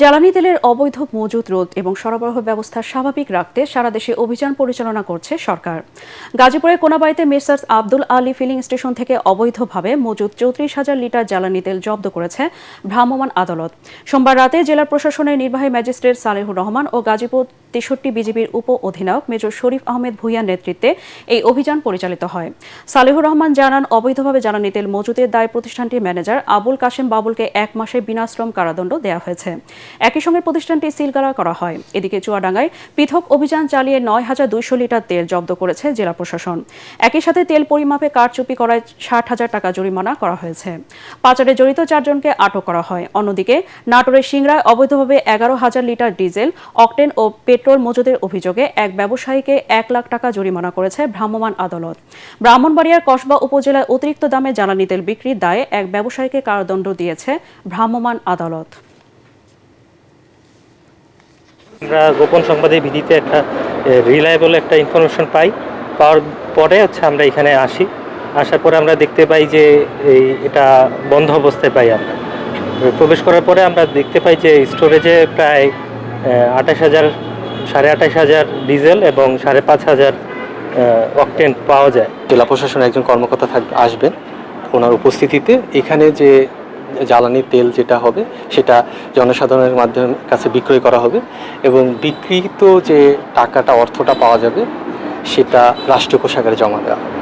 জ্বালানি তেলের অবৈধ মজুত রোধ এবং সরবরাহ ব্যবস্থা স্বাভাবিক রাখতে সারা দেশে অভিযান পরিচালনা করছে সরকার। গাজীপুরের কোনাবাড়ীতে messrs Abdul Ali filling station থেকে অবৈধভাবে মজুত 34,000 লিটার জ্বালানি তেল জব্দ করেছে ভ্রাম্যমাণ আদালত। সোমবার রাতে জেলা প্রশাসনের নির্বাহী ম্যাজিস্ট্রেট সালেহুর রহমান ও গাজীপুর 63 বিজিবির উপ অধিনায়ক মেজর শরীফ আহমেদ ভূঁইয়ার নেতৃত্বে এই অভিযান পরিচালিত হয়। সালেহুর রহমান জানান, অবৈধভাবে জ্বালানি তেল মজুতের দায়ে প্রতিষ্ঠানটির ম্যানেজার আবুল কাশেম বাবুলকে 1 মাসের বিনাশ্রম কারাদণ্ড দেওয়া হয়েছে। একই সঙ্গে প্রতিষ্ঠানটি সিলগালা করা হয়। এদিকে চুয়াডাঙ্গায় পৃথক অভিযান চালিয়ে 9,200 লিটার তেল জব্দ করেছে জেলা প্রশাসন। একই সাথে তেল পরিমাপে কারচুপি করায় 60,000 টাকা জরিমানা করা হয়েছে। পাচারে জড়িত 4 জনকে আটক করা হয়। অন্যদিকে নাটোরের সিংড়ায় অবৈধভাবে 11,000 লিটার ডিজেল, অকটেন ও পেট্রোল মজুদের অভিযোগে এক ব্যবসায়ীকে 1 লাখ টাকা জরিমানা করেছে ভ্রাম্যমাণ আদালত। ব্রাহ্মণবাড়িয়ার কসবা উপজেলায় অতিরিক্ত দামে জ্বালানি তেল বিক্রির দায়ে এক ব্যবসায়ীকে কারাদণ্ড দিয়েছে ভ্রাম্যমাণ আদালত। আমরা গোপন সংবাদের ভিত্তিতে একটা রিলায়েবল একটা ইনফরমেশন পাওয়ার পরে আমরা এখানে আসার পরে আমরা দেখতে পাই যে এটা বন্ধ অবস্থায় পাই। আমরা প্রবেশ করার পরে আমরা দেখতে পাই যে স্টোরেজে প্রায় 28,000 ডিজেল এবং 5,500 অকটেন পাওয়া যায়। জেলা প্রশাসনের একজন কর্মকর্তা আসবেন, ওনার উপস্থিতিতে এখানে যে জ্বালানি তেল যেটা হবে সেটা জনসাধারণের মাধ্যমে কাছে বিক্রয় করা হবে এবং বিক্রিত যে টাকাটা অর্থটা পাওয়া যাবে সেটা রাষ্ট্রীয় কোষাগারে জমা দেওয়া হবে।